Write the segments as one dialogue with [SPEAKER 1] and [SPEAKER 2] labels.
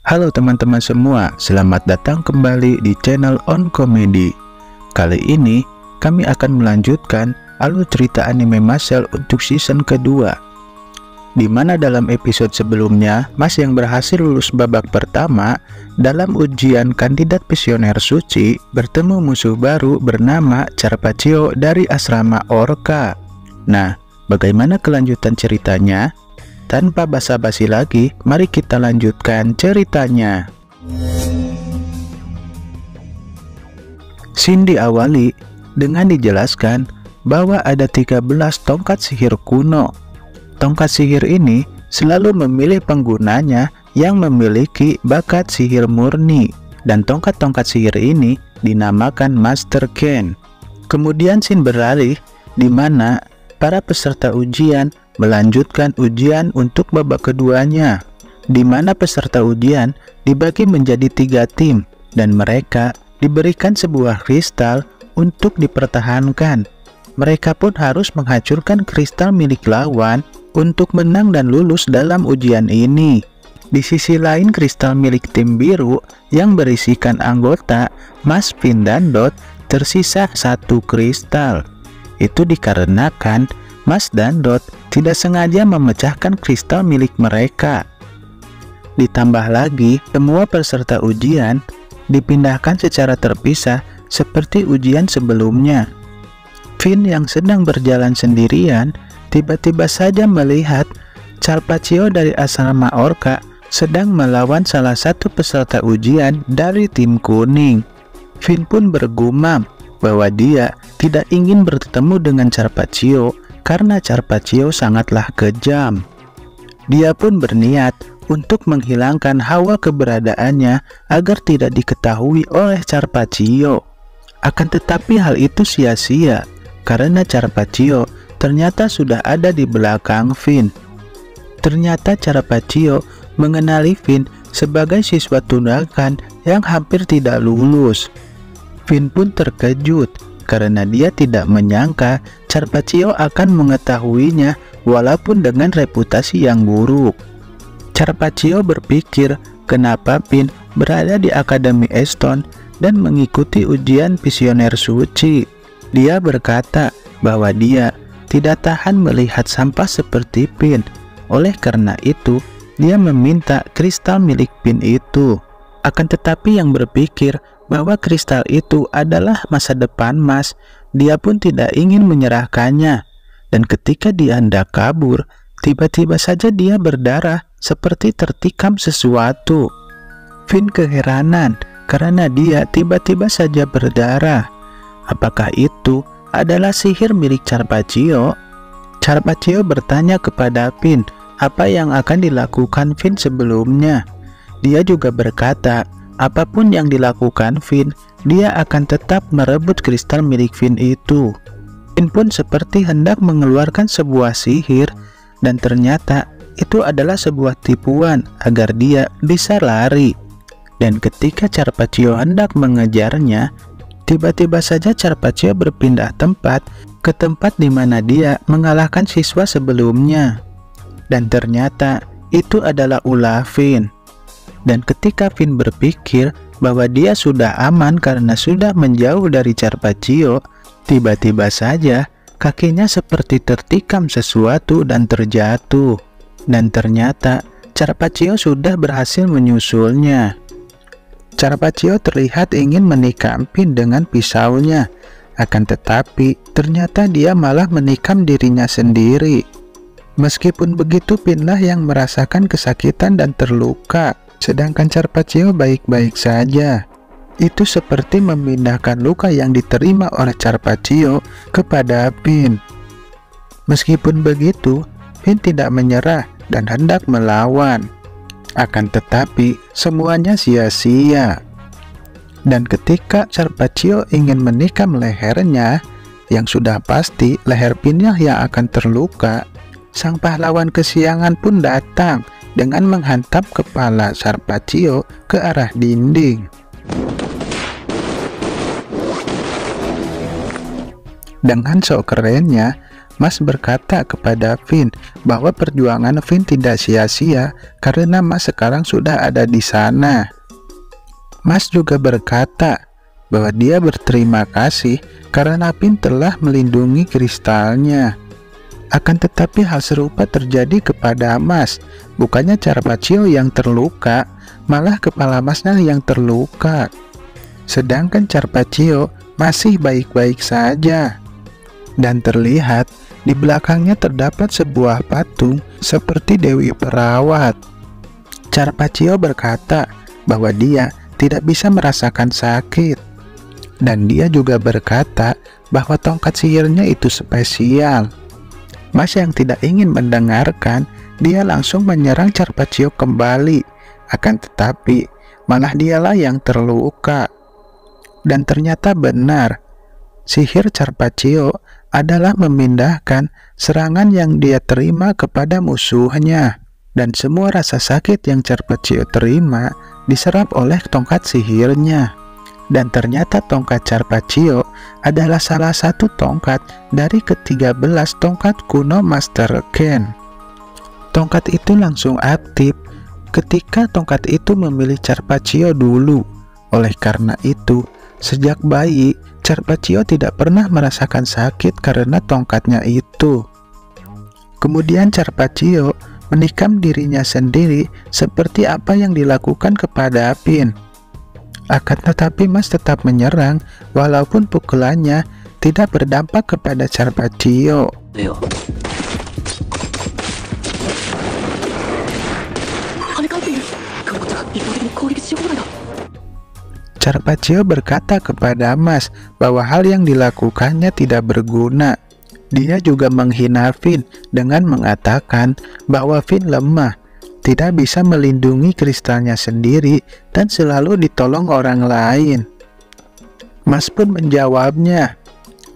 [SPEAKER 1] Halo teman-teman semua, selamat datang kembali di channel On Comedy. Kali ini kami akan melanjutkan alur cerita anime Mashle untuk season kedua, di mana dalam episode sebelumnya Mas yang berhasil lulus babak pertama dalam ujian kandidat Visioner Suci bertemu musuh baru bernama Carpaccio dari asrama Orca. Nah, bagaimana kelanjutan ceritanya? Tanpa basa-basi lagi, mari kita lanjutkan ceritanya. Scene diawali dengan dijelaskan bahwa ada 13 tongkat sihir kuno. Tongkat sihir ini selalu memilih penggunanya yang memiliki bakat sihir murni, dan tongkat-tongkat sihir ini dinamakan Master Ken. Kemudian scene beralih di mana para peserta ujian melanjutkan ujian untuk babak keduanya, di mana peserta ujian dibagi menjadi 3 tim dan mereka diberikan sebuah kristal untuk dipertahankan. Mereka pun harus menghancurkan kristal milik lawan untuk menang dan lulus dalam ujian ini. Di sisi lain, kristal milik tim biru yang berisikan anggota Mas, Finn, dan Dot tersisa 1 kristal. Itu dikarenakan Mas dan Dot tidak sengaja memecahkan kristal milik mereka. Ditambah lagi, semua peserta ujian dipindahkan secara terpisah seperti ujian sebelumnya. Finn yang sedang berjalan sendirian tiba-tiba saja melihat Carpaccio dari asrama Orca sedang melawan salah satu peserta ujian dari tim kuning. Finn pun bergumam bahwa dia tidak ingin bertemu dengan Carpaccio karena Carpaccio sangatlah kejam. Dia pun berniat untuk menghilangkan hawa keberadaannya agar tidak diketahui oleh Carpaccio. Akan tetapi hal itu sia-sia karena Carpaccio ternyata sudah ada di belakang Finn. Ternyata Carpaccio mengenali Finn sebagai siswa tunggakan yang hampir tidak lulus. Finn pun terkejut karena dia tidak menyangka Carpaccio akan mengetahuinya walaupun dengan reputasi yang buruk. Carpaccio berpikir kenapa Finn berada di Akademi Eston dan mengikuti ujian Visioner Suci. Dia berkata bahwa dia tidak tahan melihat sampah seperti Finn. Oleh karena itu, dia meminta kristal milik Finn itu. Akan tetapi yang berpikir bahwa kristal itu adalah masa depan Mas, dia pun tidak ingin menyerahkannya. Dan ketika dia hendak kabur, tiba-tiba saja dia berdarah seperti tertikam sesuatu. Finn keheranan karena dia tiba-tiba saja berdarah. Apakah itu adalah sihir milik Carpaccio? Carpaccio bertanya kepada Finn apa yang akan dilakukan Finn sebelumnya. Dia juga berkata apapun yang dilakukan Finn, dia akan tetap merebut kristal milik Finn itu. Finn pun seperti hendak mengeluarkan sebuah sihir, dan ternyata itu adalah sebuah tipuan agar dia bisa lari. Dan ketika Carpaccio hendak mengejarnya, tiba-tiba saja Carpaccio berpindah tempat ke tempat di mana dia mengalahkan siswa sebelumnya. Dan ternyata itu adalah ulah Finn. Dan ketika Finn berpikir bahwa dia sudah aman karena sudah menjauh dari Carpaccio, tiba-tiba saja kakinya seperti tertikam sesuatu dan terjatuh. Dan ternyata Carpaccio sudah berhasil menyusulnya. Carpaccio terlihat ingin menikam Finn dengan pisaunya. Akan tetapi ternyata dia malah menikam dirinya sendiri. Meskipun begitu, Finn lah yang merasakan kesakitan dan terluka. Sedangkan Carpaccio baik-baik saja. Itu seperti memindahkan luka yang diterima oleh Carpaccio kepada Finn. Meskipun begitu, Finn tidak menyerah dan hendak melawan. Akan tetapi, semuanya sia-sia. Dan ketika Carpaccio ingin menikam lehernya, yang sudah pasti leher Finn yang akan terluka, sang pahlawan kesiangan pun datang dengan menghantam kepala Carpaccio ke arah dinding. Dengan sok kerennya, Mas berkata kepada Finn bahwa perjuangan Finn tidak sia-sia karena Mas sekarang sudah ada di sana. Mas juga berkata bahwa dia berterima kasih karena Finn telah melindungi kristalnya. Akan tetapi hal serupa terjadi kepada Mas. Bukannya Carpaccio yang terluka, malah kepala Masnya yang terluka. Sedangkan Carpaccio masih baik-baik saja. Dan terlihat di belakangnya terdapat sebuah patung seperti Dewi Perawat. Carpaccio berkata bahwa dia tidak bisa merasakan sakit. Dan dia juga berkata bahwa tongkat sihirnya itu spesial. Mas yang tidak ingin mendengarkan, dia langsung menyerang Carpaccio kembali. Akan tetapi, malah dialah yang terluka. Dan ternyata benar, sihir Carpaccio adalah memindahkan serangan yang dia terima kepada musuhnya. Dan semua rasa sakit yang Carpaccio terima diserap oleh tongkat sihirnya. Dan ternyata tongkat Carpaccio adalah salah satu tongkat dari ke-13 tongkat kuno Master Ken. Tongkat itu langsung aktif ketika tongkat itu memilih Carpaccio dulu. Oleh karena itu, sejak bayi, Carpaccio tidak pernah merasakan sakit karena tongkatnya itu. Kemudian Carpaccio menikam dirinya sendiri seperti apa yang dilakukan kepada Finn. Akan tetapi Mas tetap menyerang walaupun pukulannya tidak berdampak kepada Carpaccio. Carpaccio berkata kepada Mas bahwa hal yang dilakukannya tidak berguna. Dia juga menghina Finn dengan mengatakan bahwa Finn lemah, tidak bisa melindungi kristalnya sendiri dan selalu ditolong orang lain. Mas pun menjawabnya,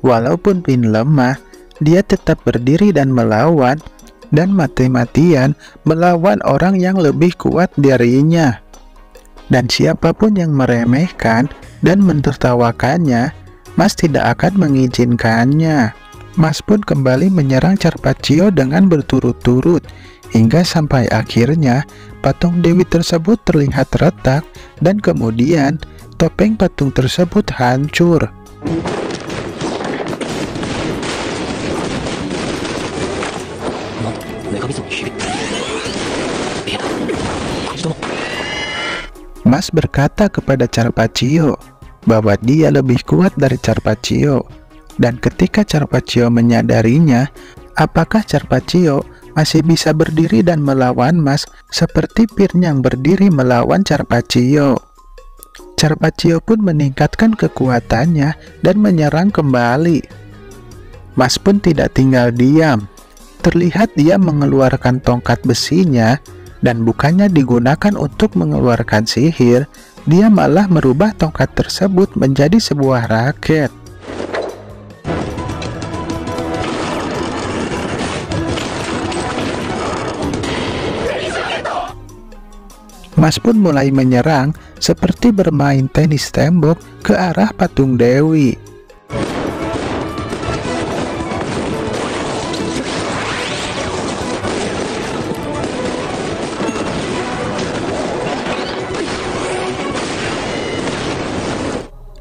[SPEAKER 1] walaupun Finn lemah, dia tetap berdiri dan melawan, dan mati-matian melawan orang yang lebih kuat darinya. Dan siapapun yang meremehkan dan mentertawakannya, Mas tidak akan mengizinkannya. Mas pun kembali menyerang Carpaccio dengan berturut-turut, hingga sampai akhirnya patung Dewi tersebut terlihat retak dan kemudian topeng patung tersebut hancur. Mas berkata kepada Carpaccio bahwa dia lebih kuat dari Carpaccio. Dan ketika Carpaccio menyadarinya, apakah Carpaccio masih bisa berdiri dan melawan Mas seperti Finn yang berdiri melawan Carpaccio. Carpaccio pun meningkatkan kekuatannya dan menyerang kembali. Mas pun tidak tinggal diam. Terlihat dia mengeluarkan tongkat besinya dan bukannya digunakan untuk mengeluarkan sihir, dia malah merubah tongkat tersebut menjadi sebuah raket. Mas pun mulai menyerang seperti bermain tenis tembok ke arah patung Dewi.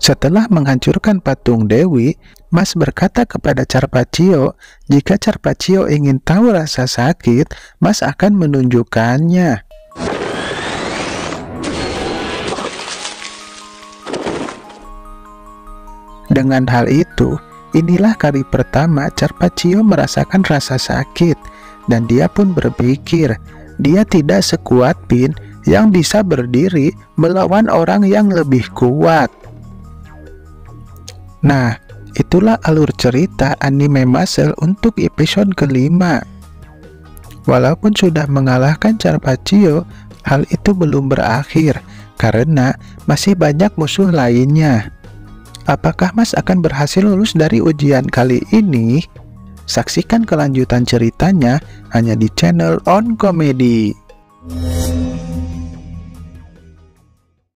[SPEAKER 1] Setelah menghancurkan patung Dewi, Mas berkata kepada Carpaccio, jika Carpaccio ingin tahu rasa sakit, Mas akan menunjukkannya. Dengan hal itu, inilah kali pertama Carpaccio merasakan rasa sakit, dan dia pun berpikir, dia tidak sekuat Finn yang bisa berdiri melawan orang yang lebih kuat. Nah, itulah alur cerita anime Muscle untuk episode kelima. Walaupun sudah mengalahkan Carpaccio, hal itu belum berakhir, karena masih banyak musuh lainnya. Apakah Mas akan berhasil lulus dari ujian kali ini? Saksikan kelanjutan ceritanya hanya di channel On Comedy.